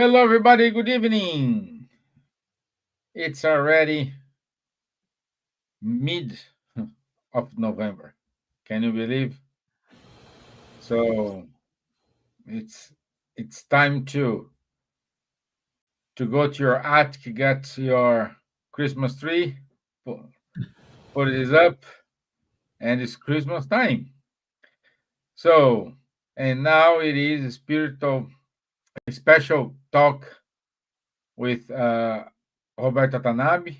Hello, everybody. Good evening. It's already mid of November. Can you believe? So it's it's time to go to your attic, get your Christmas tree, put, put it up, and it's Christmas time. So and now it is a special talk with Roberto Watanabe.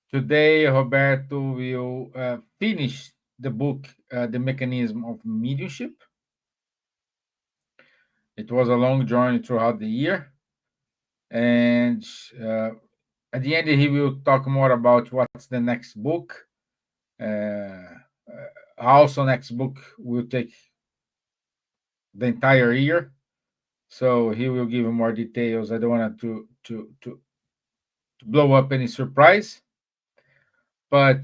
Today, Roberto will finish the book, The Mechanism of Mediumship. It was a long journey throughout the year. And uh, at the end, he will talk more about what's the next book. Also, next book will take the entire year. So he will give more details. I don't want to blow up any surprise. But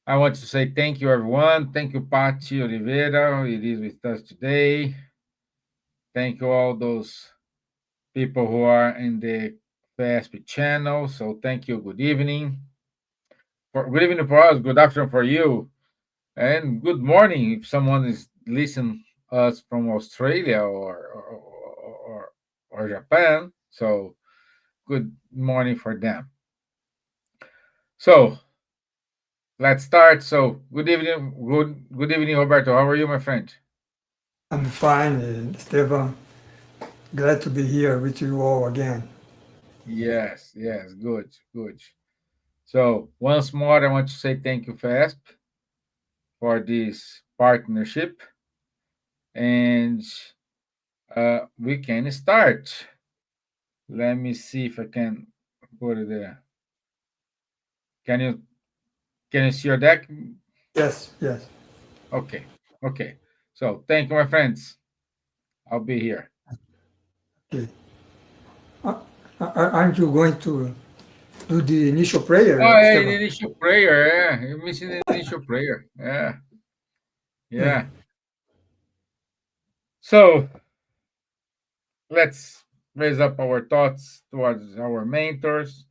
I want to say thank you, everyone. Thank you, Patti Oliveira. It is with us today. Thank you, all those people who are in the FASP channel. So thank you. Good evening. Good evening for us. Good afternoon for you. And good morning if someone is listening us from Australia or Japan. So good morning for them. So let's start. So good evening, Roberto. How are you, my friend? I'm fine, Stefan. Glad to be here with you all again. Yes, good. So once more, I want to say thank you, FASP, for this partnership, and we can start. Let me see if I can put it there. Can you can you see your deck? Yes, yes. Okay, okay. So thank you, my friends. I'll be here. Okay. Uh, aren't you going to do the initial prayer, Oh, yeah, the Stefan? initial prayer. Yeah, you're missing the initial prayer. Yeah, Yeah. yeah. So let's raise up our thoughts towards our mentors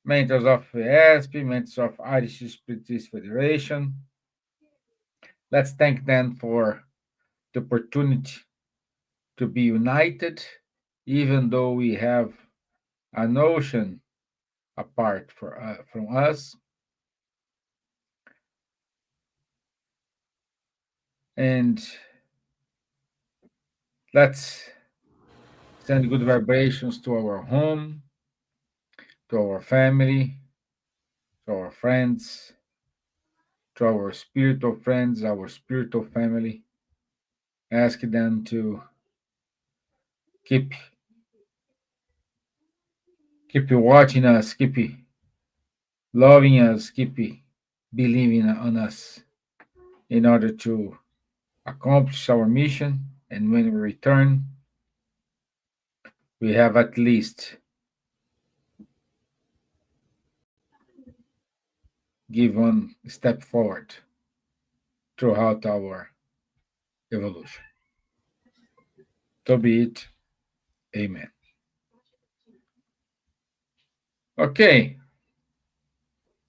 of ESP, mentors of Irish Spiritist Federation. Let's thank them for the opportunity to be united, even though we have an ocean apart from us. And let's send good vibrations to our home, to our family, to our friends, to our spiritual friends, our spiritual family. Ask them to keep keep watching us, keep loving us, keep believing on us in order to accomplish our mission. And when we return, we have at least give one step forward throughout our evolution. So be it. Amen. Okay.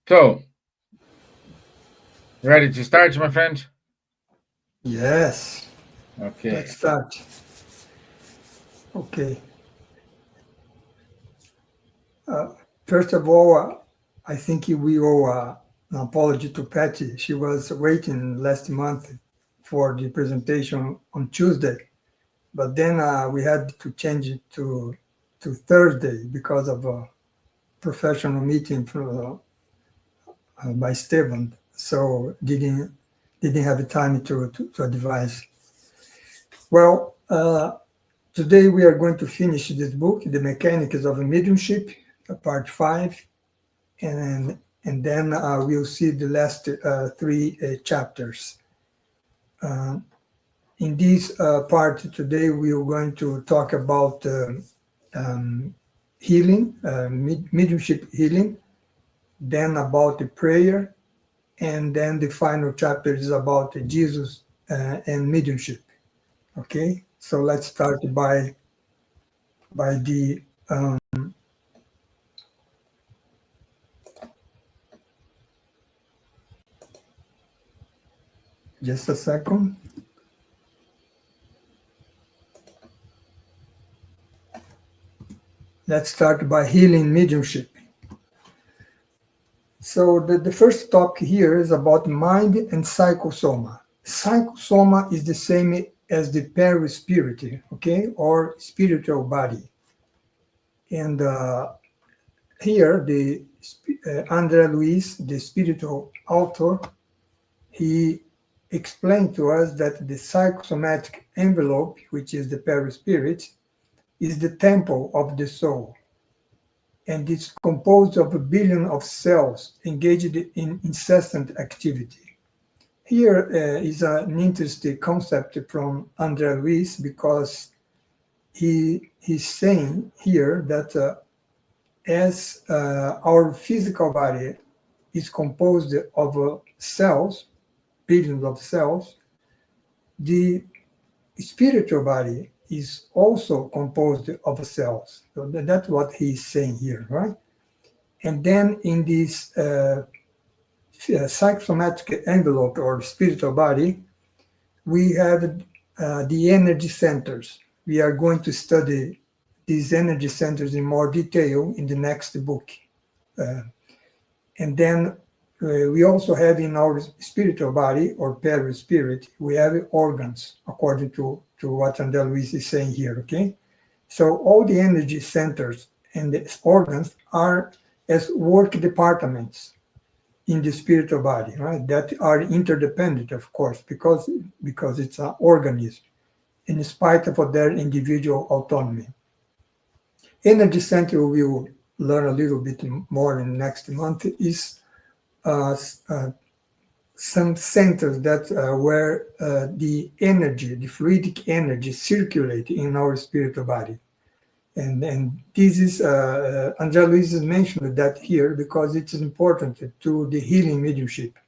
So, ready to start, my friend? Yes. Let's Okay. start. Okay. Uh, First of all, I think we owe an apology to Patty. She was waiting last month for the presentation on Tuesday, but then we had to change it to Thursday because of a professional meeting by Stephen, so didn't have the time to advise. Well, today we are going to finish this book, The Mechanics of Mediumship, part five, and then we'll see the last three chapters. Uh, in this part today, we are going to talk about um, healing, mediumship healing, then about the prayer, and then the final chapter is about Jesus and mediumship. Okay, so let's start by by the just a second. Let's start by healing mediumship. So the first topic here is about mind and psychosoma. Psychosoma is the same as the perispirit, okay, or spiritual body. And here, André Luiz, the spiritual author, he explained to us that the psychosomatic envelope, which is the perispirit, is the temple of the soul, and it's composed of a billion of cells engaged in incessant activity. Here is an interesting concept from André Luiz, because he's saying here that as our physical body is composed of cells, billions of cells, the spiritual body is also composed of cells. So that's what he's saying here, right? And then in this psychosomatic envelope or spiritual body, we have the energy centers. We are going to study these energy centers in more detail in the next book. And then we also have in our spiritual body or perispirit, we have organs, according to what André Luiz is saying here, okay? So all the energy centers and the organs are as work departments in the spiritual body, right? That are interdependent, of course, because it's an organism, in spite of their individual autonomy. Energy center, we will learn a little bit more in next month, is some centers that where the energy, the fluidic energy, circulate in our spiritual body. And this is, André Luiz has mentioned that here because it's important to the healing mediumship.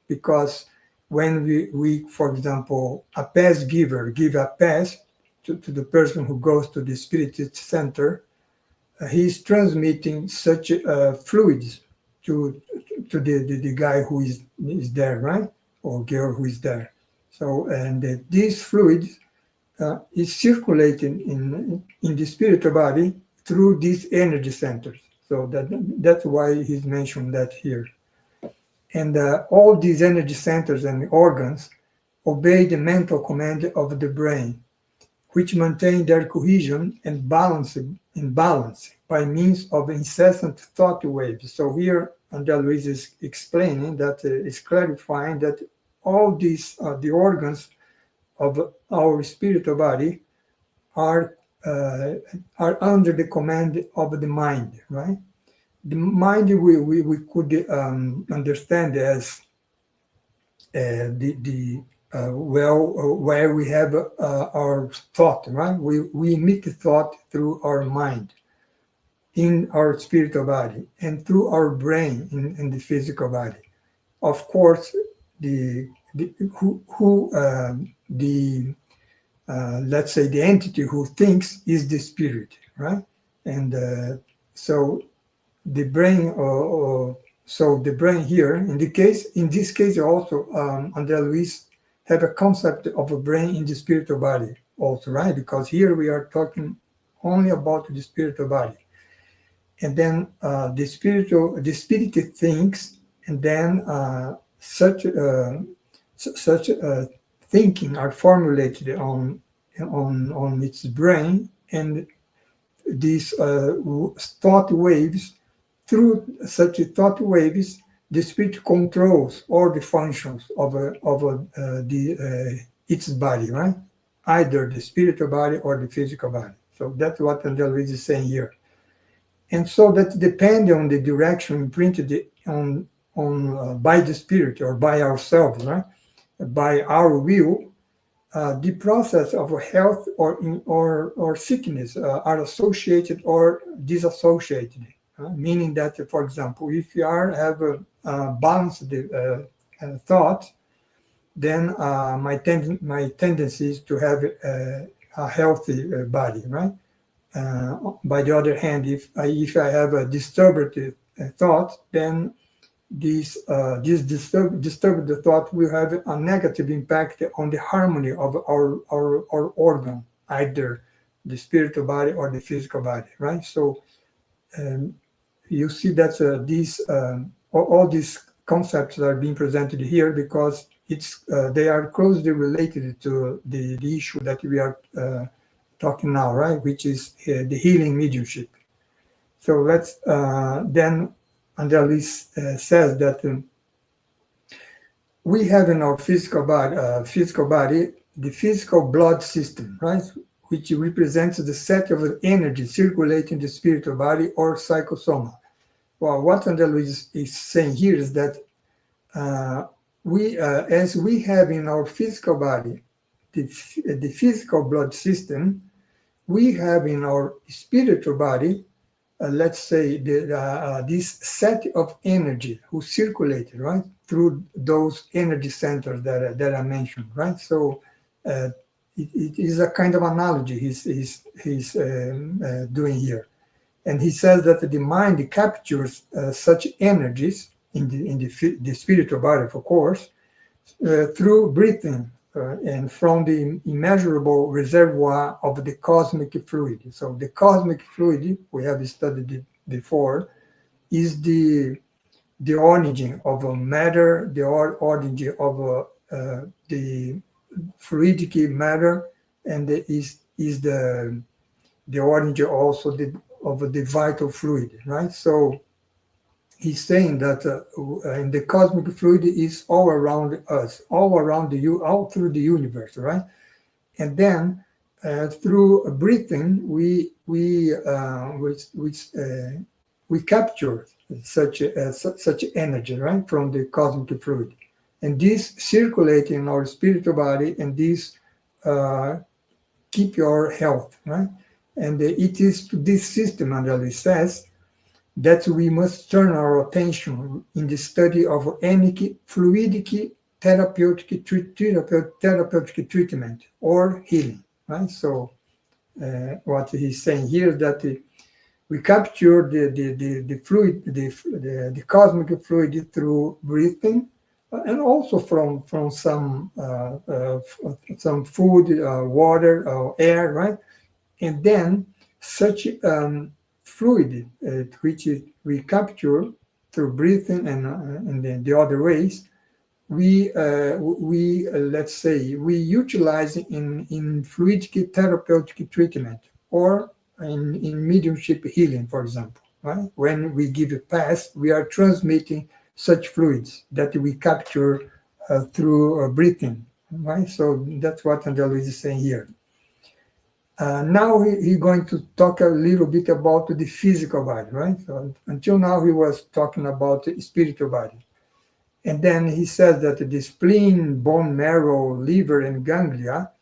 Because when we for example, a pass giver give a pass to the person who goes to the spirit center, he's transmitting such fluids to the guy who is there, right? Or girl who is there. So, and these fluids is circulating in the spiritual body through these energy centers. So that's why he's mentioned that here. And all these energy centers and organs obey the mental command of the brain, which maintain their cohesion and balance by means of incessant thought waves. So here, André Luiz is explaining that, is clarifying that all these, the organs of our spiritual body are under the command of the mind, right? The mind we could understand as where we have our thought, right? We emit thought through our mind in our spiritual body and through our brain in the physical body. Of course, let's say the entity who thinks is the spirit, right? And so the brain, so the brain here, in this case also, André Luiz have a concept of a brain in the spiritual body also, right? Because here we are talking only about the spiritual body. And then the spirit thinks, and then such thinking are formulated on its brain, and these thought waves, through such thought waves, the spirit controls all the functions of its body, right? Either the spiritual body or the physical body. So that's what André Luiz is saying here. And so that depends on the direction imprinted on by the spirit or by ourselves, right? By our will, the process of health or sickness are associated or disassociated. Meaning that, for example, if you have a balanced thought, then my tendency is to have a healthy body, right? By the other hand, if I have a disturbed thought, then this disturbed thought will have a negative impact on the harmony of our organ, either the spiritual body or the physical body, right? So um, you see that all these concepts are being presented here because they are closely related to the issue that we are talking now, right? Which is the healing mediumship. So let's then Andreas says that we have in our physical body, the physical blood system, right, which represents the set of energy circulating the spiritual body or psychosoma. Well, what Andreas is saying here is that uh, as we have in our physical body the physical blood system, we have in our spiritual body, let's say, this set of energy who circulated, right, through those energy centers that I mentioned, right? So uh, it is a kind of analogy he's doing here. And he says that the mind captures such energies in the spiritual body, of course, through breathing and from the immeasurable reservoir of the cosmic fluid. So the cosmic fluid, we have studied it before, is the origin of matter, the origin of the fluidic matter, and is the origin also of the vital fluid, right? So he's saying that in the cosmic fluid is all around us, all around all through the universe, right? And then through breathing, we capture such energy, right, from the cosmic fluid, and this circulate in our spiritual body, and this uh, keep your health, right? And it is to this system, Andali says, that we must turn our attention in the study of any fluidic therapeutic treatment or healing, right? So what he's saying here is that we capture the fluid, the cosmic fluid through breathing, and also from some food, water, air, right? And then such fluid which we capture through breathing and then the other ways, we let's say we utilize in fluidic therapeutic treatment or in mediumship healing, for example, right? When we give a pass, we are transmitting such fluids that we capture through breathing, right? So that's what Angelo is saying here. Now he's going to talk a little bit about the physical body, right? So until now he was talking about the spiritual body. And then he says that the spleen, bone marrow, liver, and ganglia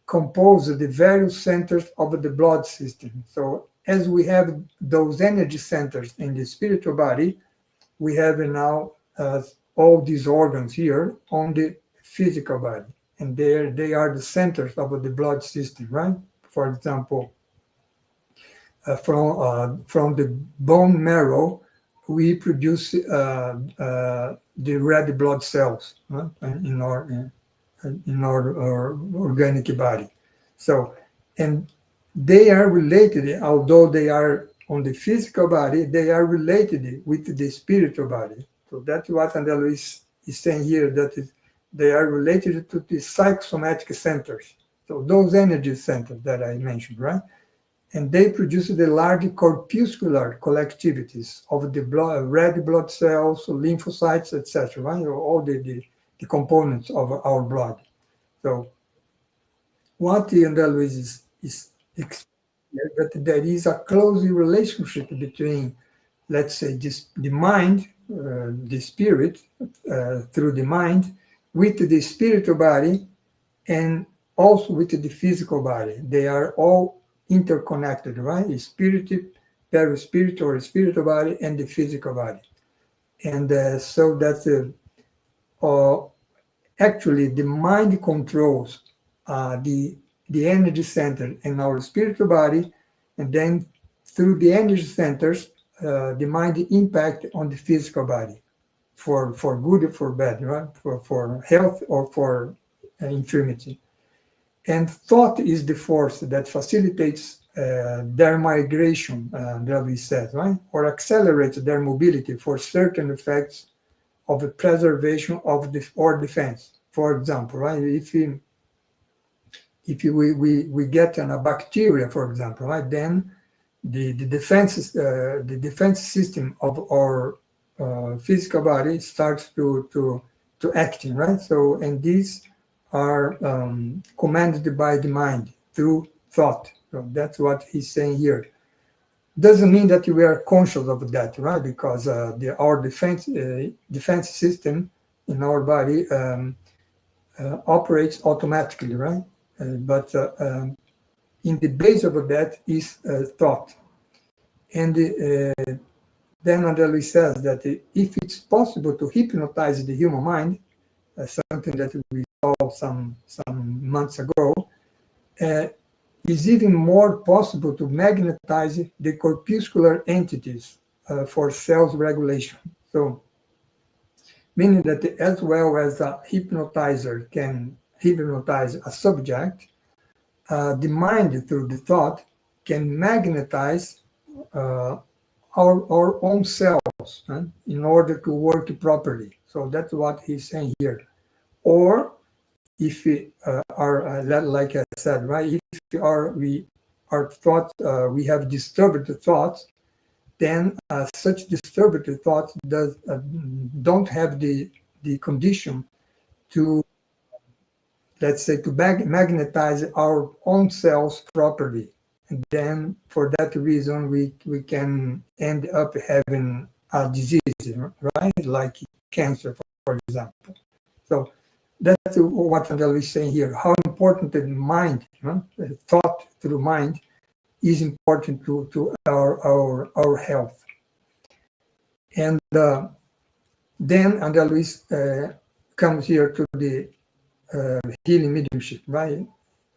compose the various centers of the blood system. So as we have those energy centers in the spiritual body, we have now all these organs here on the physical body. And they are the centers of the blood system, right? For example, from the bone marrow, we produce the red blood cells, right, in our organic body. So, and they are related, although they are on the physical body, they are related with the spiritual body. So that's what Andelo is saying here, that they are related to the psychosomatic centers. So those energy centers that I mentioned, right? And they produce the large corpuscular collectivities of the red blood cells, lymphocytes, etc., right? All the components of our blood. So what the Andelo is that there is a close relationship between, let's say, the mind, the spirit, through the mind, with the spiritual body, and also with the physical body. They are all interconnected, right? The spirit, perispiritual or spiritual body, and the physical body. And so that actually the mind controls the energy center in our spiritual body, And then through the energy centers, the mind impact on the physical body for good or for bad, right? For health or for infirmity. And thought is the force that facilitates their migration, that we said, right? Or accelerates their mobility for certain effects of the preservation of the or defense. For example, right? We get a bacteria, for example, right? Then the defense system of our physical body starts to acting, right? So, and these are commanded by the mind through thought. So that's what he's saying here. Doesn't mean that we are conscious of that, right? Because our defense system in our body operates automatically, right? But in the base of that is thought. And then André says that if it's possible to hypnotize the human mind, something that we saw some months ago, is even more possible to magnetize the corpuscular entities for self-regulation. So, meaning that as well as a hypnotizer can hypnotize a subject, the mind through the thought can magnetize our own selves in order to work properly. So that's what he's saying here. Or if we are, like I said, right, if our thoughts, we have disturbed thoughts, then such disturbed thoughts don't have the condition to, let's say, to magnetize our own cells properly. And then for that reason, we can end up having a disease, right? Like cancer, for example. So that's what André is saying here. How important the mind, thought through mind, is important to our health. And then André comes here to the healing mediumship, right?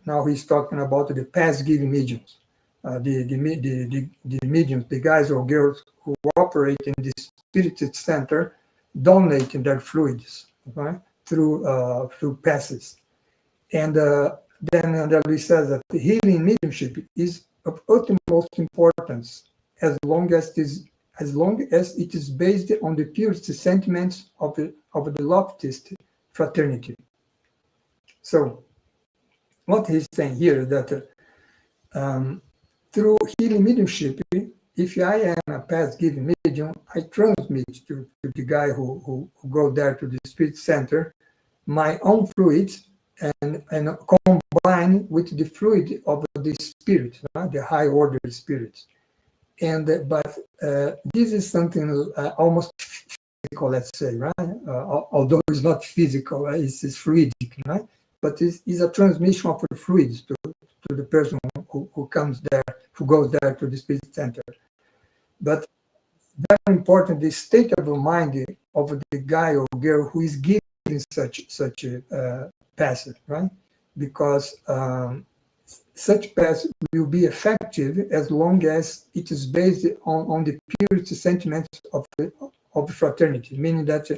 Now he's talking about the past-giving mediums, the mediums, the guys or girls who operate in the spirit center, donating their fluids, right, through passes. And then Luis says that the healing mediumship is of utmost importance as long as it is based on the purest sentiments of the loftiest fraternity. So, what he's saying here is that through healing mediumship, if I am a past-giving medium, I transmit to the guy who go there to the spirit center my own fluids and combine with the fluid of the spirit, the high order spirit. And but this is something almost physical, let's say, right? Although it's not physical, it's fluidic, right? But it's a transmission of the fluids to the person who comes there, who goes there to the spirit center. But very important, the state of mind of the guy or girl who is giving such a passage, right? Because such pass will be effective as long as it is based on the purest sentiments of fraternity, meaning that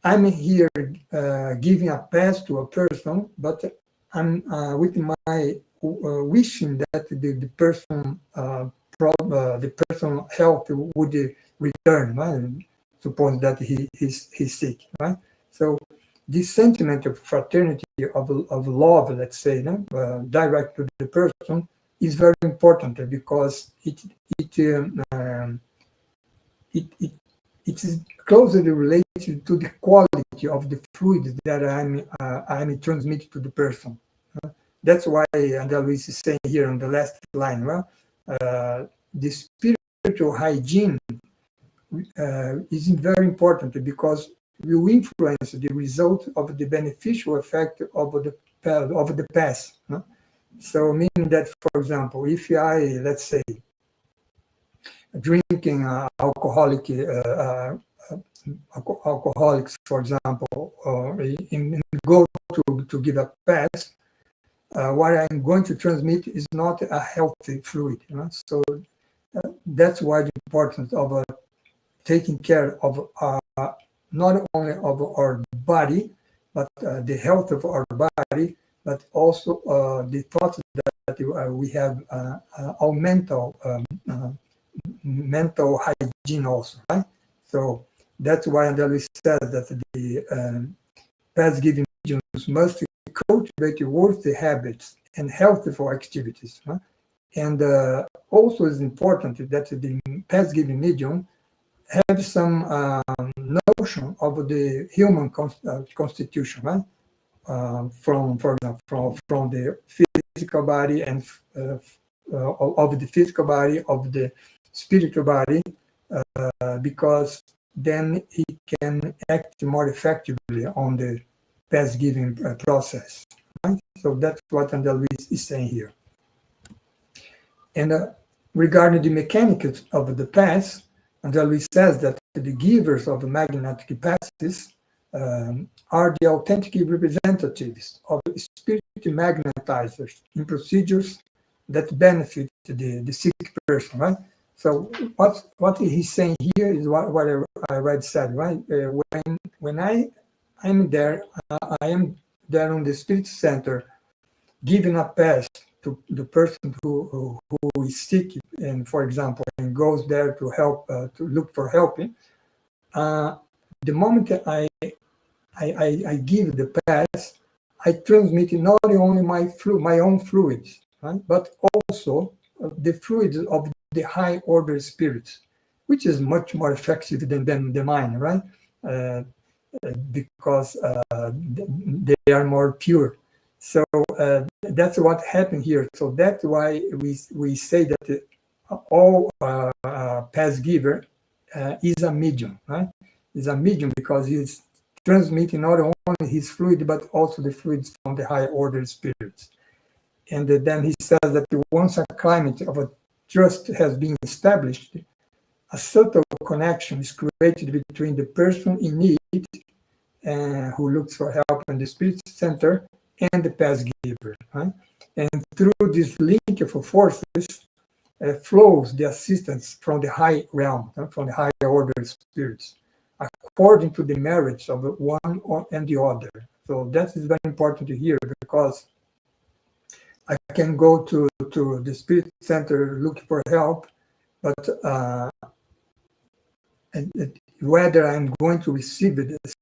I'm here giving a pass to a person, but I'm with my wishing that the person health would return, right? Suppose that he's sick, right? So this sentiment of fraternity, of love, let's say, direct to the person, is very important because it is closely related to the quality of the fluid that I'm transmitting to the person. That's why André Luis is saying here on the last line, the spiritual hygiene is very important because will influence the result of the beneficial effect of the past. So meaning that, for example, if I, let's say, drinking alcoholics, for example, or go to give a pass, what I'm going to transmit is not a healthy fluid. So that's why the importance of taking care of not only of our body, but the health of our body, but also the thoughts that we have our mental hygiene also, right? So that's why Andalus says that the past-giving mediums must cultivate worthy habits and healthful activities. Huh? And also is important that the past-giving medium have some notion of the human constitution, right? From, for example, from the physical body and of the physical body, of the spiritual body, because then he can act more effectively on the past giving process. Right? So that's what André Luiz is saying here. And regarding the mechanics of the past, André Luiz says that the givers of magnetic capacities are the authentic representatives of spirit magnetizers in procedures that benefit the sick person, right? So what he's saying here is what I already said, right? When I'm there, I am there on the spirit center, giving a pass to the person who is sick, and for example, and goes there to help to look for helping. The moment I give the pass, I transmit not only my own fluids, right, but also the fluids of the high order spirits, which is much more effective than the mine, right? Because they are more pure. So that's what happened here. So that's why we say that all past giver is a medium, right? Is a medium because he's transmitting not only his fluid but also the fluids from the higher order spirits. And then he says that once a climate of a trust has been established, a subtle connection is created between the person in need who looks for help in the spirit center and the past giver. Right? And through this link of forces flows the assistance from the high realm, from the higher order spirits, according to the merits of one and the other. So that is very important to hear, because I can go to the spirit center looking for help, but whether I'm going to receive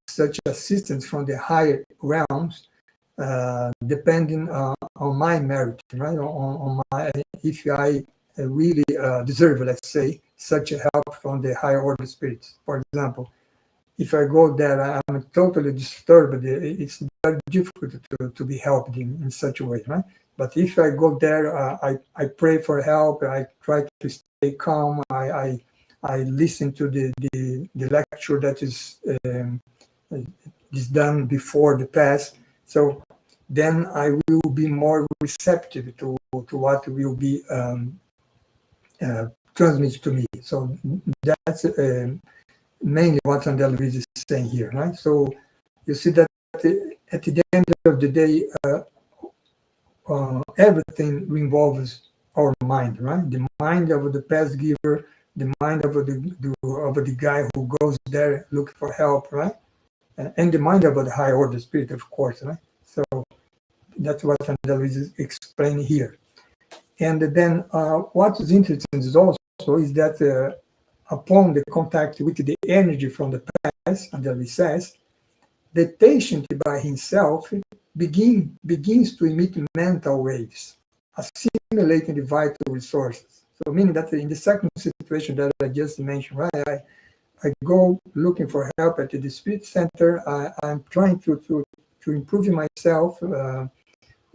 such assistance from the higher realms, depending on my merit, right? On my, if I really deserve, let's say, such a help from the higher order spirits. For example, if I go there, I'm totally disturbed. It's very difficult to be helped in such a way, right? But if I go there, I pray for help. I try to stay calm. I listen to the lecture that is done before the pass. So then I will be more receptive to what will be transmitted to me. So that's mainly what André Luiz is saying here, right? So you see that at the end of the day, everything involves our mind, right? The mind of the past giver, the mind of the guy who goes there looking for help, right? And the mind of the high order spirit, of course, right? So that's what André Luiz is explaining here. And then what is interesting is also is that upon the contact with the energy from the past, André Luiz says, the patient by himself begins to emit mental waves, assimilating the vital resources. So meaning that in the second situation that I just mentioned, right, I go looking for help at the spirit center. I'm trying to improve myself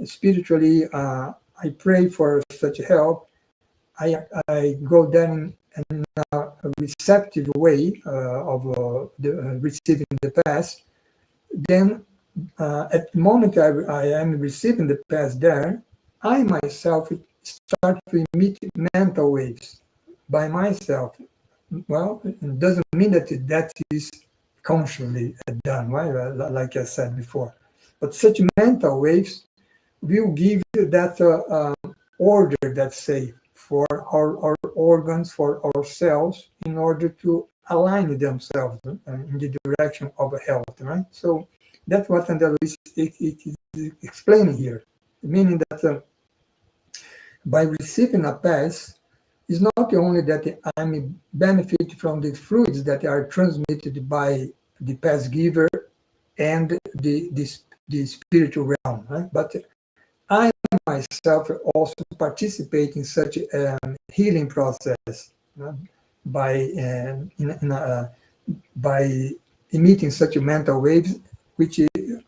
spiritually. I pray for such help. I go there in a receptive way of receiving the pass. Then at the moment I am receiving the pass there, I myself start to emit mental waves by myself. Well, it doesn't mean that is consciously done, right? Like I said before. But such mental waves will give that order, let's say, for our organs, for our cells, in order to align themselves in the direction of health, right? So that's what André Luiz is explaining here, meaning that by receiving a pass, it's not only that I'm benefit from the fluids that are transmitted by the pass giver and the spiritual realm, right? But I myself also participate in such a healing process, by by emitting such mental waves, which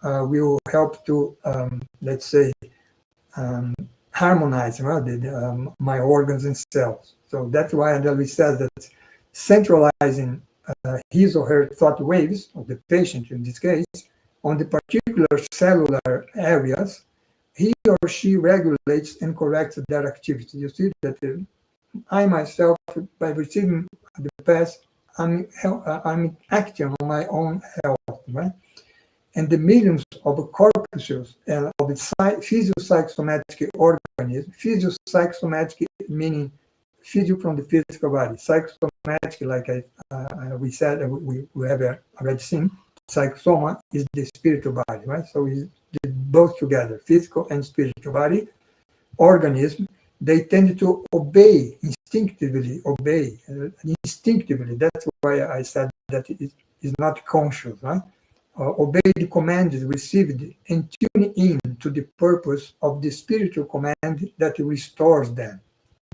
will help to, let's say, um, harmonize, right, my organs and cells. So that's why André says that centralizing his or her thought waves, of the patient in this case, on the particular cellular areas, he or she regulates and corrects their activity. You see that I myself, by receiving the pass, I'm acting on my own health, right? And the millions of corpuscles and of the physiopsychosomatic organisms, physiopsychosomatic meaning physio from the physical body, psychosomatic, like we said, we have already seen, psychosoma is the spiritual body, right? So it's both together, physical and spiritual body, organism, they tend to obey, instinctively obey, instinctively. That's why I said that it is not conscious, right? Obey the commands received and tune in to the purpose of the spiritual command that restores them.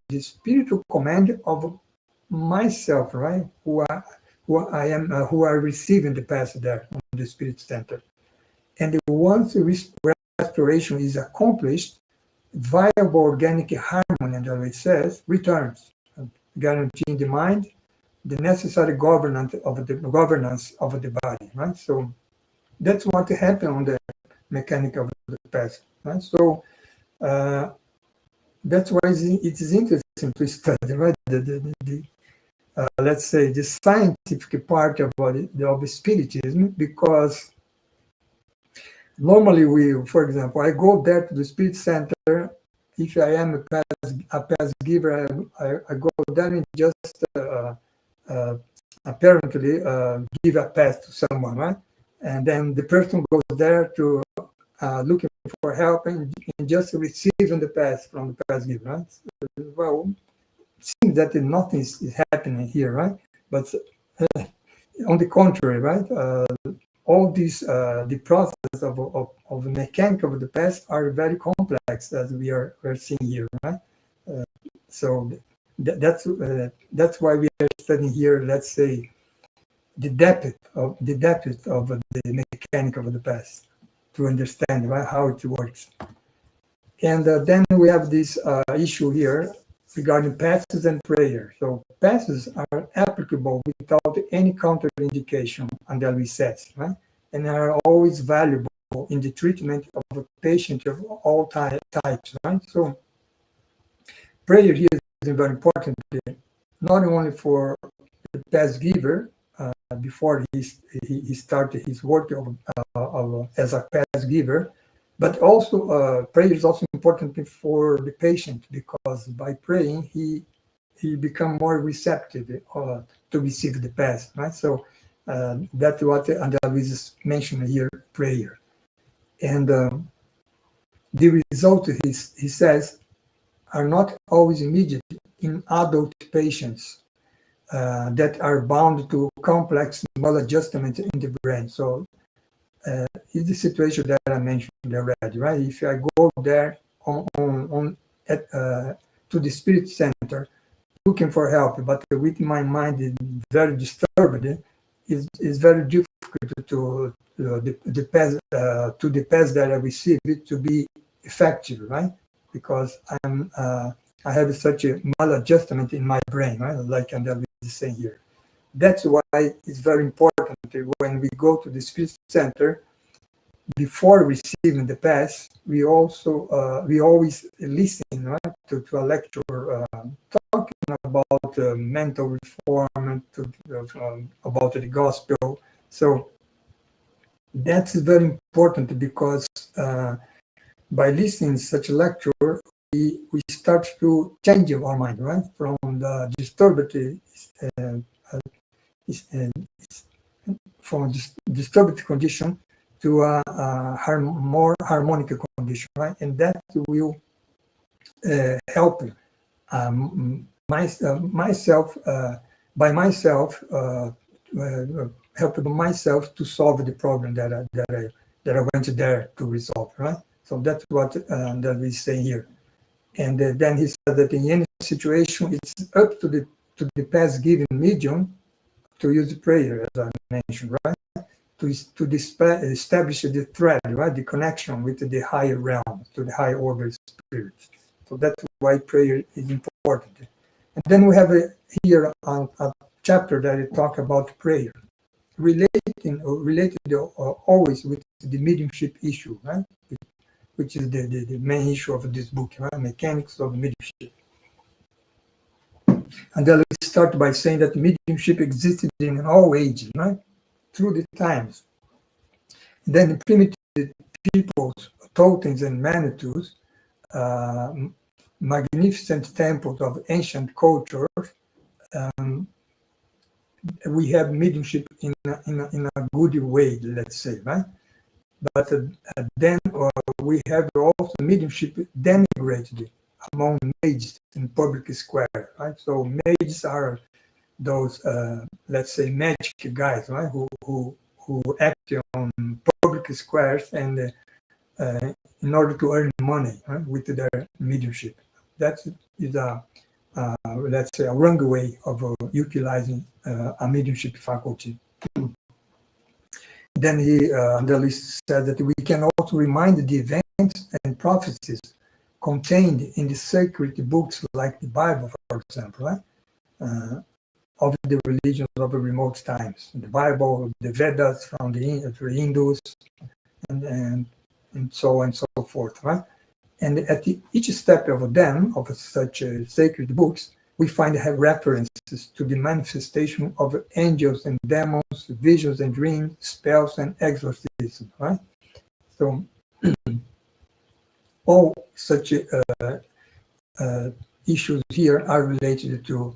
The spiritual command of myself, right? I am, who are receiving the pass there on the spirit center. And once restoration is accomplished, viable organic harmony, as it says, returns, guaranteeing the mind the necessary governance of the body, right? So that's what happened on the mechanic of the past, right? So that's why it is interesting to study, right? Let's say the scientific part of spiritism, because normally for example, I go there to the spirit center. If I am a pass giver, I go there and just apparently give a pass to someone, right? And then the person goes there to looking for help and just receiving the pass from the pass giver, right? Well, it seems that nothing is happening here, right? But on the contrary, right? All these the process of the mechanic of the past are very complex, as we're seeing here, right? So that's why we are studying here, let's say, the depth of the mechanic of the past, to understand, right, how it works. And then we have this issue here regarding passes and prayer. So passes are applicable without any counterindication, André Luiz says, right? And are always valuable in the treatment of a patient of all types, right? So prayer here is very important, not only for the pass giver, before he started his work as a pass giver, but also prayer is also important for the patient, because by praying he become more receptive to receive the pass, right? So that's what André Luiz is mentioning here, prayer. And the result, he says, are not always immediate in adult patients that are bound to complex maladjustment in the brain. So it's the situation that I mentioned already, right? If I go there to the spirit center looking for help, but with my mind is very disturbed, it's very difficult to the pass that I receive it to be effective, right? Because I have such a maladjustment in my brain, right? Like André is saying here. That's why it's very important when we go to the spirit center, before receiving the pass, we always listen, right, to a lecture talking about mental reform, about the gospel. So that's very important, because by listening to such a lecture, we start to change our mind, right? From the disturbed, uh, uh, from a disturbed condition to a more harmonic condition, right? And that will help myself by myself help myself to solve the problem that I went there to resolve, right? So that's what that we say here. And then he said that in any situation, it's up to the past given medium to use prayer, as I mentioned, right? To establish the thread, right? The connection with the higher realm, to the higher order spirits. So that's why prayer is important. And then we have here a chapter that it talks about prayer, related always with the mediumship issue, right? Which is the main issue of this book, right? Mechanics of mediumship. And then let's start by saying that mediumship existed in all ages, right? Through the times. And then the primitive peoples, totems and manitous, magnificent temples of ancient cultures, we have mediumship in a good way, let's say, right? But then we have also mediumship denigrated among mages in public square, right? So mages are those, let's say, magic guys, right? Who act on public squares and in order to earn money, right, with their mediumship. That is let's say, a wrong way of utilizing a mediumship faculty. Then he, on the list, said that we can also remind the events and prophecies contained in the sacred books, like the Bible, for example, right? Of the religions of the remote times. The Bible, the Vedas from the Hindus, and so on and so forth, right? And at each step of them, of such sacred books, we find have references to the manifestation of angels and demons, visions and dreams, spells and exorcism, right? So all such issues here are related to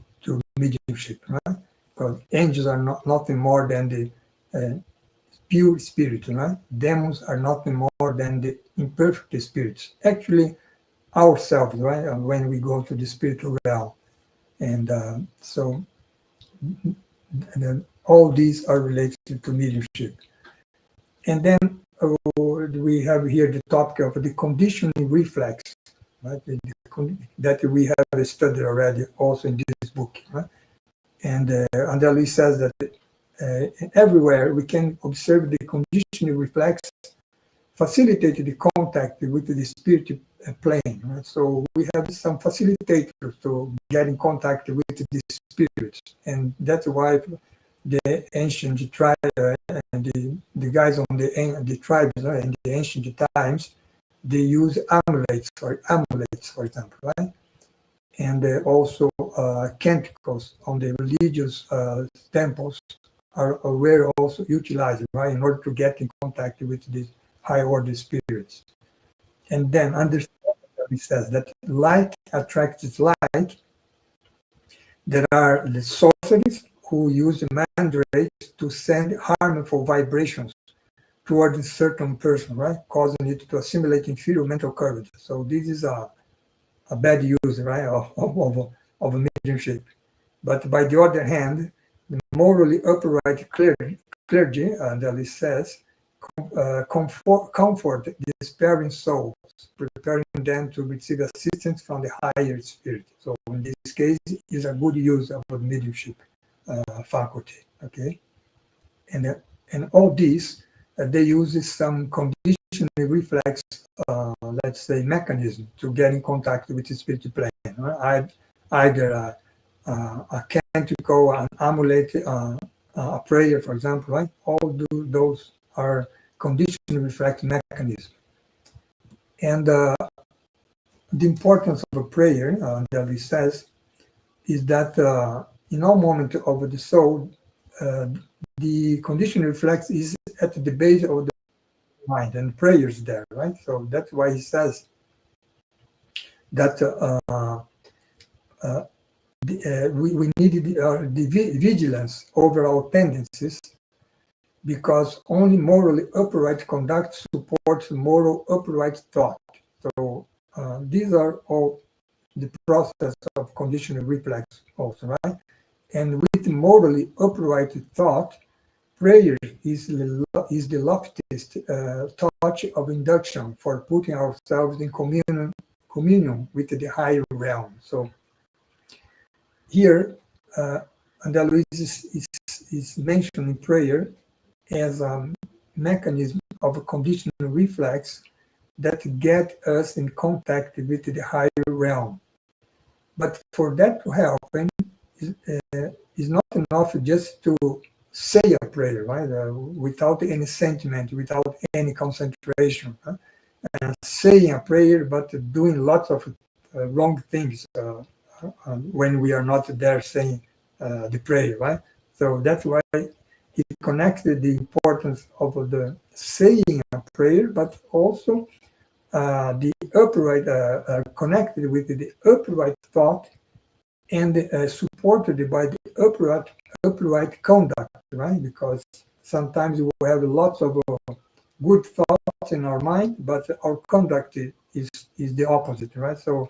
mediumship, right? Because angels are nothing more than the pure spirit, right? Demons are nothing more than the imperfect spirits. Actually, ourselves, right? When we go to the spiritual realm. And so all these are related to mediumship. And then we have here the topic of the conditioning reflex, right? That we have studied already also in this book, right? And Andali says that everywhere we can observe the conditioning reflex facilitate the contact with the spirit plane. Right? So we have some facilitators to get in contact with the spirits, and that's why the ancient tribe and the guys on the tribes in the ancient times, they use amulets, for example, right? And also canticles on the religious temples were also utilized, right, in order to get in contact with these high order spirits. And then understand what he says, that like attracts like. There are the sorcerers who use mandrakes to send harmful vibrations towards a certain person, right, causing it to assimilate inferior mental curvature. So this is a bad use, right, of a mediumship. But by the other hand, the morally upright clergy, that it says, comfort the despairing souls, preparing them to receive assistance from the higher spirit. So in this case, is a good use of a mediumship faculty. Okay, and all these they use some conditioning reflex, let's say, mechanism to get in contact with the spiritual plane. Right? Either a canticle, an amulet, a prayer, for example. Right? All those are conditioning reflex mechanism. And the importance of a prayer, that he says, is that in all moment of the soul, the conditioning reflex is at the base of the mind, and prayers there, right? So that's why he says that we need the vigilance over our tendencies, because only morally upright conduct supports moral upright thought. So these are all the process of conditional reflex also, right? And with morally upright thought, prayer is the loftiest touch of induction for putting ourselves in communion with the higher realm. So here, André Luiz is mentioning prayer as a mechanism of a conditional reflex that get us in contact with the higher realm. But for that to happen, is not enough just to say a prayer, right? Without any sentiment, without any concentration. Saying a prayer, but doing lots of wrong things when we are not there saying the prayer, right? So that's why he connected the importance of the saying a prayer, but also the upright, connected with the upright thought, and supported by the upright conduct, right? Because sometimes we have lots of good thoughts in our mind, but our conduct is the opposite, right? So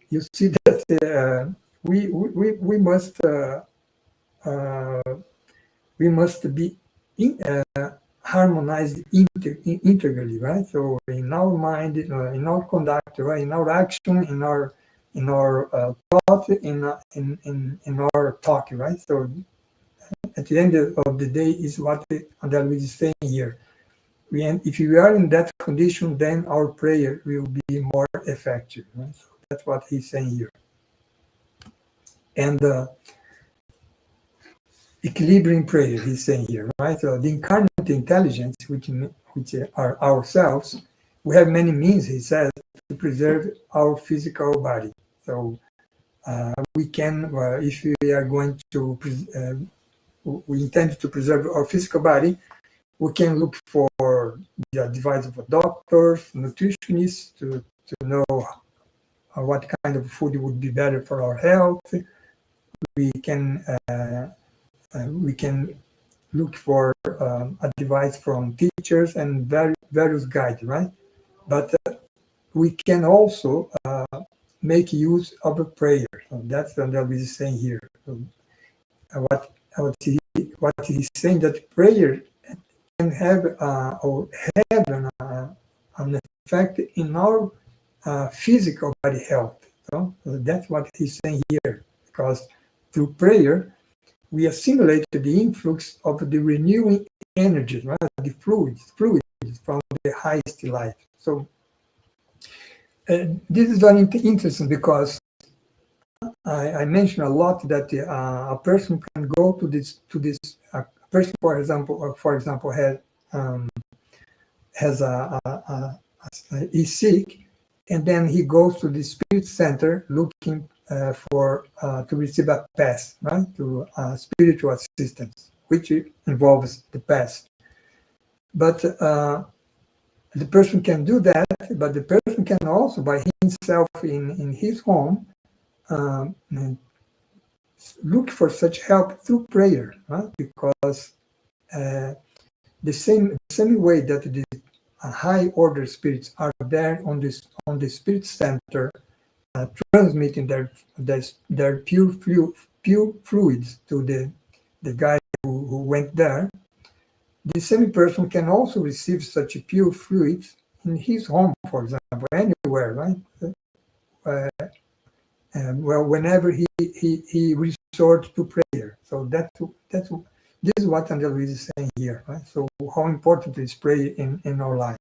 you see that we must be harmonized integrally, right? So in our mind, in our conduct, right, in our action, in our thought, in our talk, right? So at the end of the day is what André Luiz is saying here. If we are in that condition, then our prayer will be more effective, right? So that's what he's saying here. And equilibrium prayer, he's saying here, right? So the incarnate intelligence, which are ourselves, we have many means, he says, to preserve our physical body. So we can, if we are going to, we intend to preserve our physical body, we can look for the advice of doctors, nutritionists to know what kind of food would be better for our health. We can look for advice from teachers and various guides, right? But we can also make use of a prayer. So that's what André is saying here. So what he's saying, that prayer can have or have an effect in our physical body health. So that's what he's saying here, because through prayer we assimilate the influx of the renewing energies, right? The fluids from the highest life. So this is very interesting, because I mentioned a lot that a person can go to this a person, for example, is sick, and then he goes to the spirit center looking to receive a pass, right, to spiritual assistance, which involves the pass. But the person can do that, but the person can also, by himself in his home, look for such help through prayer, right? Because the same way that the high order spirits are there on the spirit center, transmitting their pure fluids to the guy who went there, the same person can also receive such pure fluids in his home, for example, anywhere, right? Well, whenever he resorts to prayer. So this is what André Luiz is saying here, right? So how important is prayer in our life?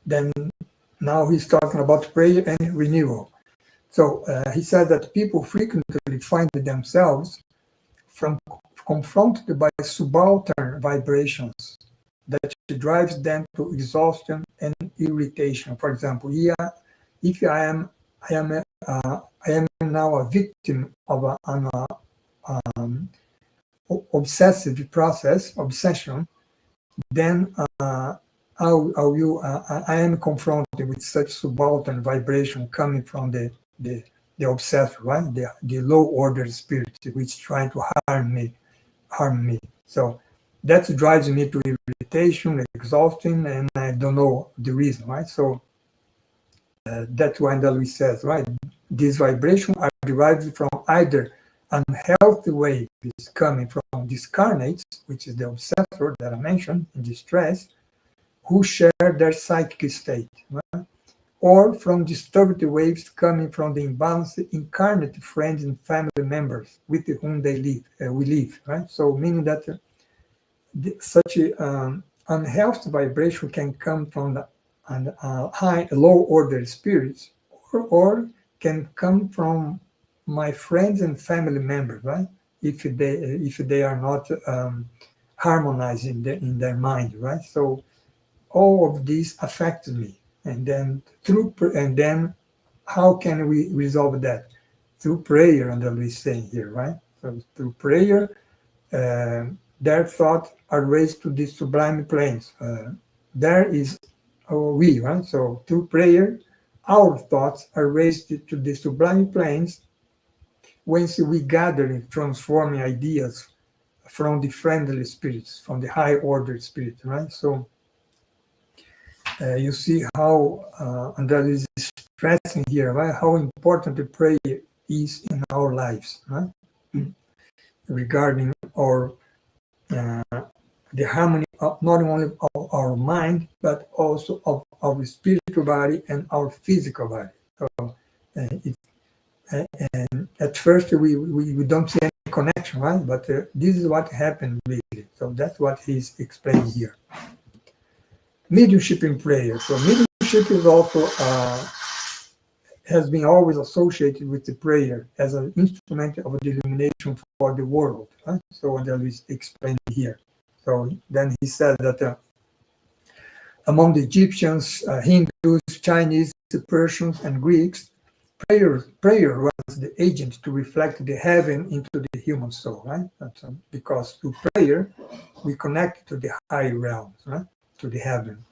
Then now he's talking about prayer and renewal. So he said that people frequently find themselves confronted by subaltern vibrations that drives them to exhaustion and irritation. For example, if I am now a victim of an obsession, then I am confronted with such subaltern vibration coming from the obsessor, right? The low order spirit which trying to harm me. So that drives me to irritation, exhaustion, and I don't know the reason, right? So that's why Andalus says, right? These vibrations are derived from either unhealthy waves coming from discarnates, which is the obsessor that I mentioned in distress, who share their psychic state, right? Or from disturbed waves coming from the imbalanced incarnate friends and family members with whom we live, right? So meaning that such unhealthy vibration can come from the low order spirits, or can come from my friends and family members, right? If they are not harmonizing in their mind, right? So all of these affect me, and then how can we resolve that? Through prayer, and we saying here, right? So through prayer, their thoughts are raised to the sublime planes. There is we, right? So through prayer, our thoughts are raised to the sublime planes, whence we gather and transforming ideas from the friendly spirits, from the high order spirit, right? So you see how Andrade is stressing here, right? How important the prayer is in our lives, right? Regarding our the harmony of not only of our mind, but also of our spiritual body and our physical body. So, and at first we don't see any connection, right? But this is what happened really. So that's what he's explaining here. Mediumship in prayer. So mediumship is also has been always associated with the prayer as an instrument of the illumination for the world. Right? So that is explained here. So then he said that among the Egyptians, Hindus, Chinese, Persians, and Greeks, prayer was the agent to reflect the heaven into the human soul, right? Because through prayer, we connect to the high realms, right? To the heaven.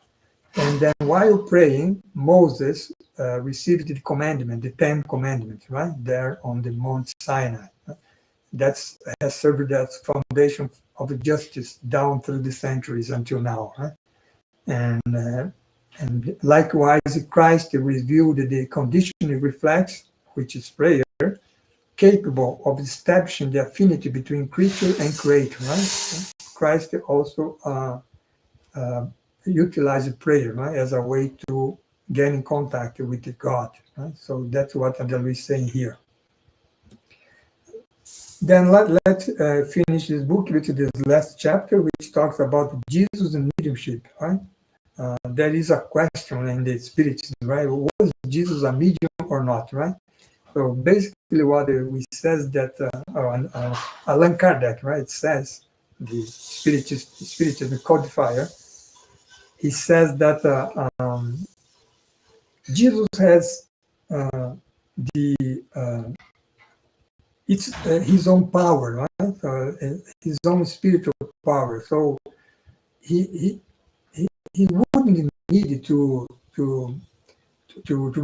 And then while praying, Moses received the commandment, the 10 commandments, right? There on the Mount Sinai. That has served as foundation of justice down through the centuries until now, right? And likewise, Christ revealed the conditioning reflex, which is prayer, capable of establishing the affinity between creature and creator, right? Christ also utilized prayer, right, as a way to get in contact with God, right? So that's what Adel is saying here. Then let's finish this book with this last chapter, which talks about Jesus and mediumship, right? There is a question in the spirits, right? Was Jesus a medium or not, right? So basically what we says that Allan Kardec, right, says, the spiritist, the codifier, he says that Jesus has the it's his own power, right? His own spiritual power. So he wouldn't need to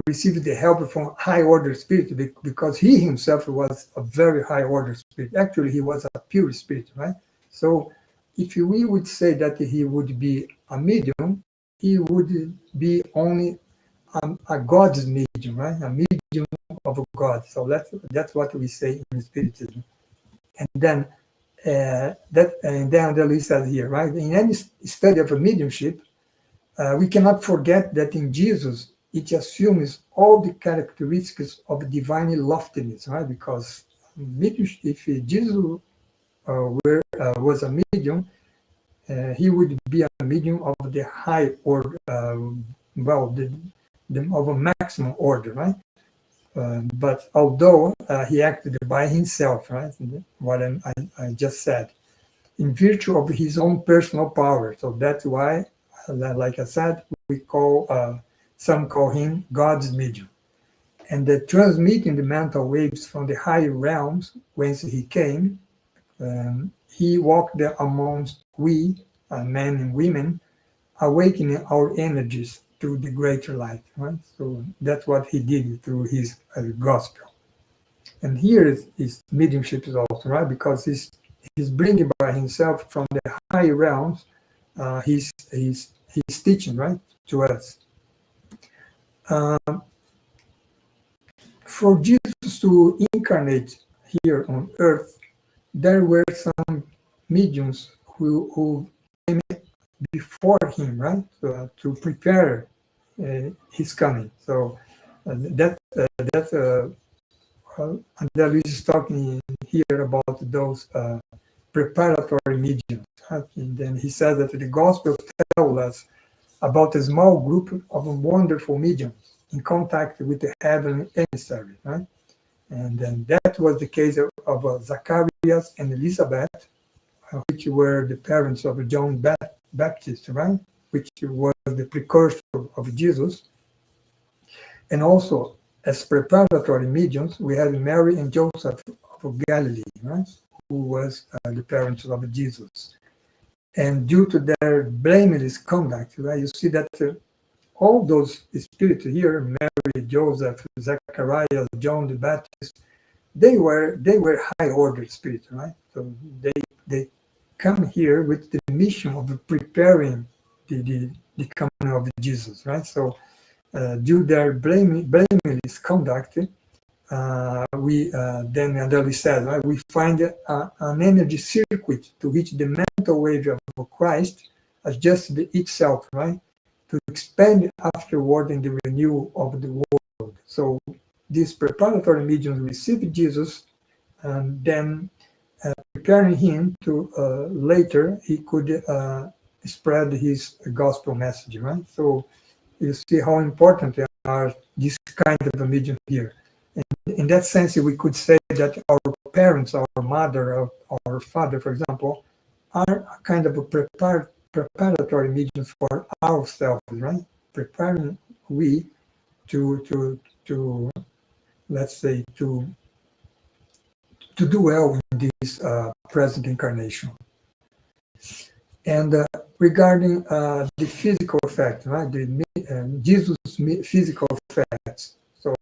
receive the help from high order spirit, because he himself was a very high order spirit. Actually, he was a pure spirit, right? So if we would say that he would be a medium, he would be only a God's medium, right? A medium of God. So that's what we say in Spiritism. And then Andalus says here, right? In any study of a mediumship, we cannot forget that in Jesus it assumes all the characteristics of divine loftiness, right? Because if Jesus was a medium, he would be a medium of the high order, of a maximum order, right? But although he acted by himself, right? What I just said, in virtue of his own personal power. So that's why, like I said, some call him God's medium. And transmitting the mental waves from the higher realms whence he came, he walked there amongst we, men and women, awakening our energies to the greater light, right? So that's what he did through his gospel. And here is mediumship is also, right? Because he's bringing by himself from the high realms, he's teaching, right, to us. For Jesus to incarnate here on earth, there were some mediums who came before him, right, to prepare his coming. So Andalus is talking here about those preparatory mediums. Right? And then he says that the Gospels tell us about a small group of wonderful mediums in contact with the heavenly emissary, right? And then that was the case of Zacharias and Elizabeth, which were the parents of John Baptist, right? Which was the precursor of Jesus. And also, as preparatory mediums, we had Mary and Joseph of Galilee, right? Who was the parents of Jesus. And due to their blameless conduct, right, you see that all those spirits here, Mary, Joseph, Zacharias, John the Baptist, they were high order spirits, right? So they come here with the mission of preparing the coming of Jesus, right? So due to their blameless conduct, we then Andali said, right, we find an energy circuit to which the mental wave of Christ adjusts itself, right, to expand afterward in the renewal of the world. So these preparatory mediums received Jesus, and then preparing him to later he could spread his gospel message, right? So you see how important they are, this kind of a medium here. And in that sense, we could say that our parents, our mother, our father, for example, are kind of a preparatory mediums for ourselves, right? Preparing we to let's say to do well in this present incarnation. And regarding the physical effect, right? Jesus' physical effects. So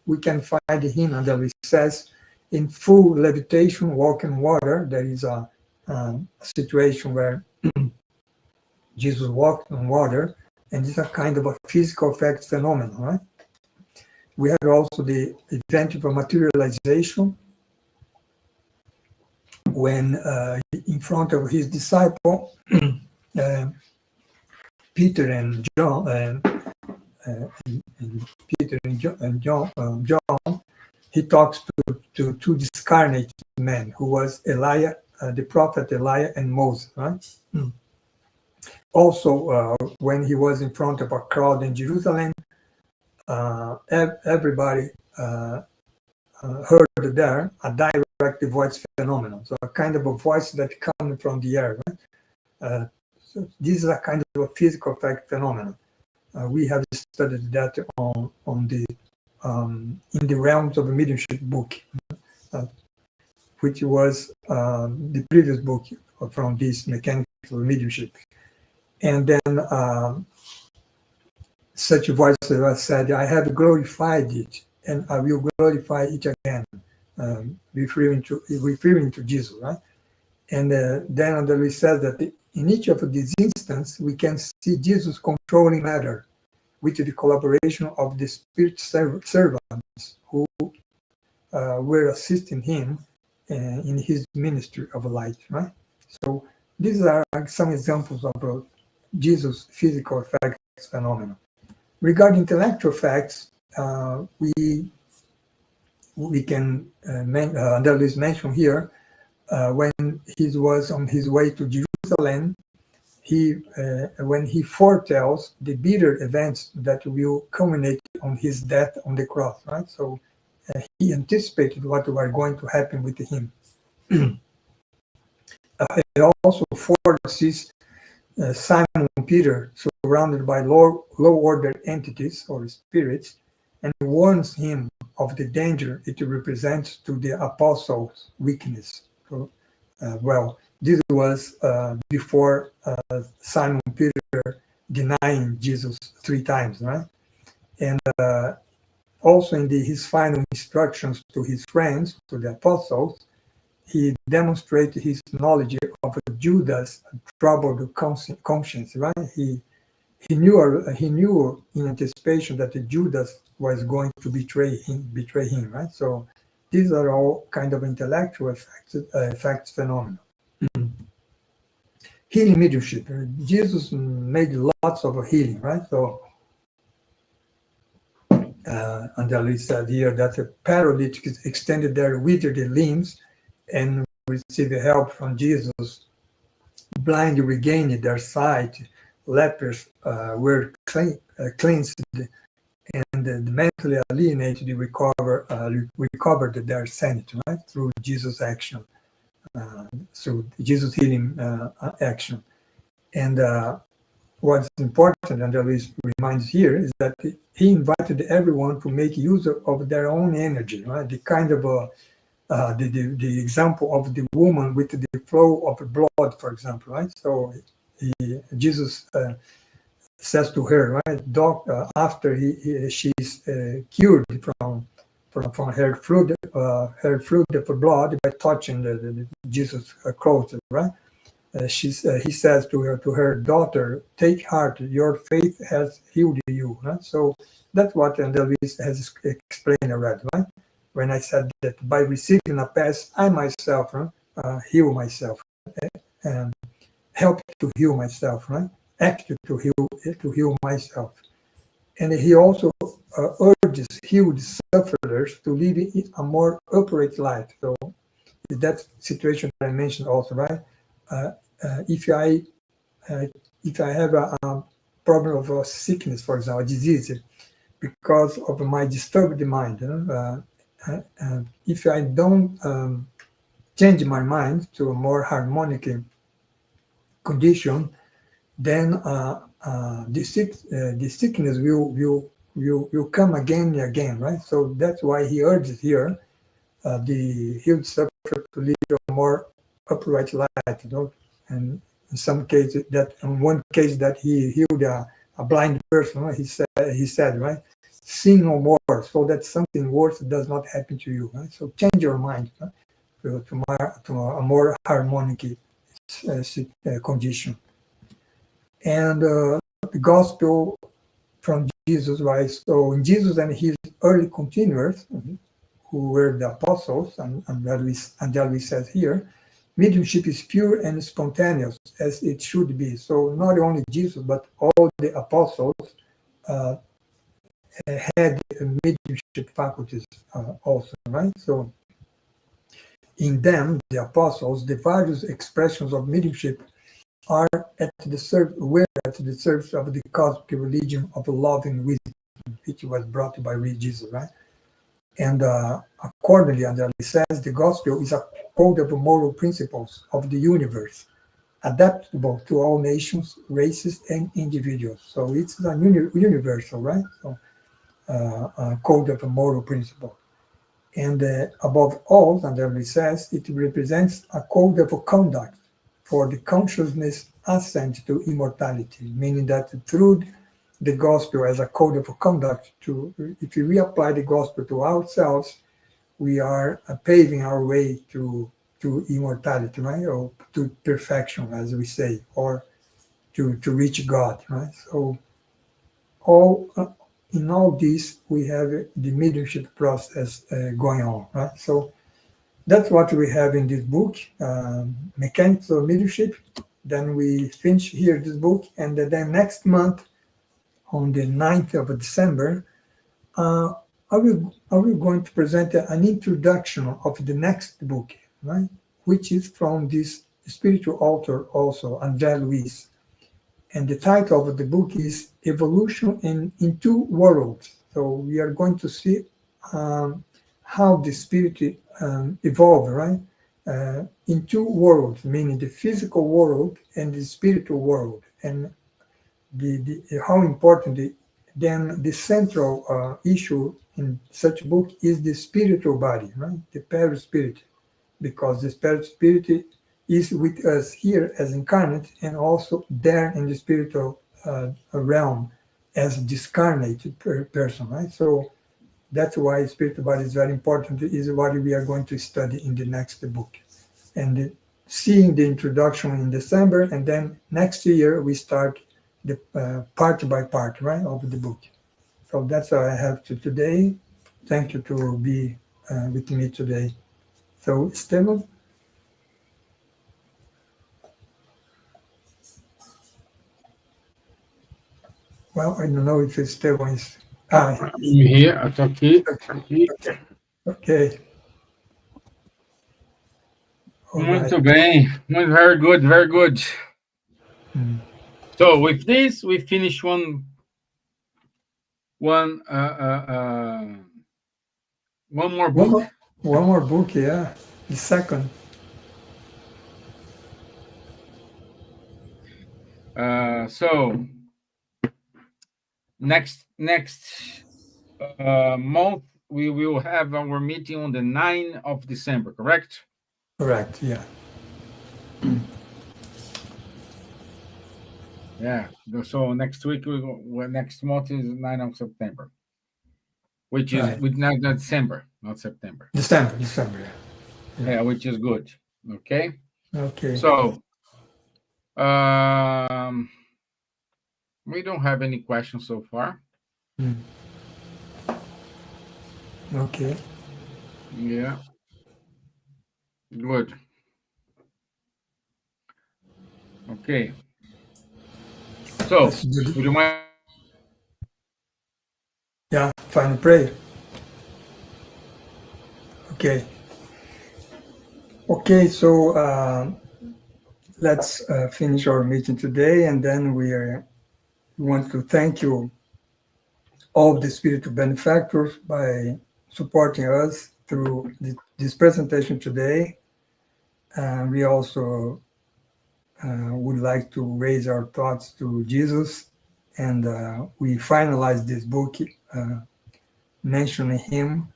we can find him, and it says, in full levitation, walk in water. There is a situation where Jesus walked on water, and it's a kind of a physical effect phenomenon, right? We had also the event of a materialization when in front of his disciple, Peter and John, and Peter and John, he talks to two discarnate men, who was Elijah, the prophet Elijah and Moses, right? Also, when he was in front of a crowd in Jerusalem, everybody heard there a direct voice phenomenon, so a kind of a voice that comes from the air, right? So this is a kind of a physical effect phenomenon. We have studied that on the in the realms of a mediumship book, which was the previous book from this mechanics of mediumship. And then such a voice said, "I have glorified it, and I will glorify it again," referring to Jesus, right? And then we said that in each of these instances, we can see Jesus controlling matter with the collaboration of the spirit servants who were assisting him in his ministry of light, right? So these are some examples of Jesus' physical effects phenomena. Regarding intellectual facts, we can mention here when he was on his way to Jerusalem, when he foretells the bitter events that will culminate on his death on the cross, right? So he anticipated what were going to happen with him. He also foresees Simon Peter surrounded by low order entities or spirits, and warns him of the danger it represents to the apostles' weakness. So, well, this was before Simon Peter denying Jesus 3 times, right? And also in his final instructions to his friends, to the apostles, he demonstrated his knowledge of Judas' troubled conscience, right? He knew in anticipation that Judas was going to betray him, right? So these are all kind of intellectual effects phenomena. Healing mediumship. Jesus made lots of healing, right? So Andali said here that the paralytics extended their withered limbs and received help from Jesus. Blind regained their sight. Lepers were cleansed, and the mentally alienated recovered their sanity, right, through Jesus' action, through Jesus' healing action. And what's important, and at least reminds here, is that he invited everyone to make use of their own energy, right? The kind of the example of the woman with the flow of blood, for example, right? So Jesus says to her, right, after she's cured from her fluid of blood by touching the Jesus' clothes, right? He says to her daughter, "Take heart, your faith has healed you." Right? So that's what Andalvis has explained already, right? When I said that by receiving a pass, I myself heal myself, and help to heal myself, right? Act to heal myself. And he also urges healed sufferers to live a more upright life. So that situation that I mentioned also, right? If I have a problem of a sickness, for example, a disease, because of my disturbed mind, if I don't change my mind to a more harmonic condition, then the sickness will come again and again, right? So that's why he urges here the healed sufferer to live a more upright life, and in some cases, that in one case that he healed a blind person, right? He said, right, sin no more, so that something worse does not happen to you, right? So change your mind, right, to a more harmonic condition. And the gospel from Jesus, right? So in Jesus and his early continuers, who were the apostles, and that we says here, mediumship is pure and spontaneous as it should be. So not only Jesus, but all the apostles uh, had mediumship faculties also, right? So in them, the apostles, the various expressions of mediumship were at the service of the cosmic religion of love and wisdom, which was brought by Jesus, right? And accordingly, and he says, the gospel is a code of moral principles of the universe, adaptable to all nations, races, and individuals. So it's a universal, right? So a code of moral principle. And above all, and he says, it represents a code of conduct for the consciousness ascent to immortality, meaning that through the gospel as a code of conduct, if we apply the gospel to ourselves, we are paving our way to immortality, right? Or to perfection, as we say, or to reach God, right? So in all this, we have the mediumship process going on, right? So that's what we have in this book, Mechanics of Mediumship. Then we finish here this book, and then next month, on the 9th of December, I will going to present an introduction of the next book, right? Which is from this spiritual author also, André Luiz. And the title of the book is Evolution in Two Worlds. So we are going to see how the spirit evolved, right? In two worlds, meaning the physical world and the spiritual world. And how important then the central issue in such book is the spiritual body, right? The perispirit, because the perispirit is with us here as incarnate and also there in the spiritual realm as discarnated person, right? So that's why spiritual body is very important, is what we are going to study in the next book. And seeing the introduction in December, and then next year we start the part by part, right, of the book. So that's all I have to today. Thank you to be with me today. So, Esteban, well, I don't know if Esteban is. Ah, I'm here. I talk here. Aqui. okay, okay, all right. Muito bem. Very good. Very good. Hmm. So with this, we finish one more One book. more, one more book, yeah. The second, So next month we will have our meeting on the 9th of December. Correct? correct, yeah. Yeah. So next week next month is 9th of September, which is Right. with not December, not September. December, yeah. Yeah, which is good. Okay. Okay. So um, we don't have any questions so far. Hmm. Okay. Yeah. Good. Okay. Let's So do it. would you mind? Yeah, final prayer. Okay. Okay, so let's finish our meeting today, and then we want to thank you, all the spiritual benefactors, by supporting us through this presentation today. We also would like to raise our thoughts to Jesus, and we finalized this book mentioning him,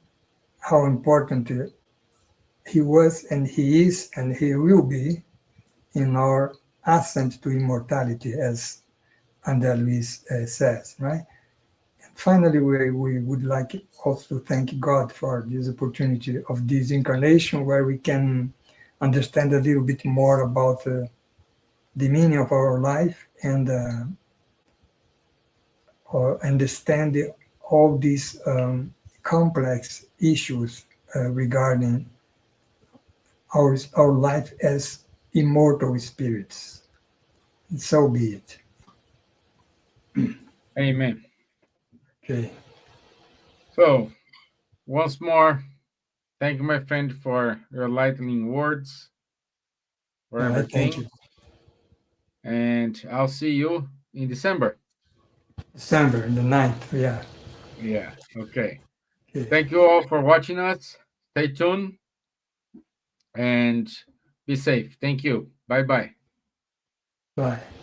how important he was, and he is, and he will be in our ascent to immortality, as André Luis says, right? And finally, we would like also to thank God for this opportunity of this incarnation, where we can understand a little bit more about the meaning of our life, and or understand all these complex issues regarding our life as immortal spirits. So be it. Amen. Okay. So once more, thank you, my friend, for your lightning words, for All right. Thank everything, you. and I'll see you in December. December the 9th. Yeah. Yeah. Okay. Okay. Thank you all for watching us. Stay tuned and be safe. Thank you. Bye bye. Bye.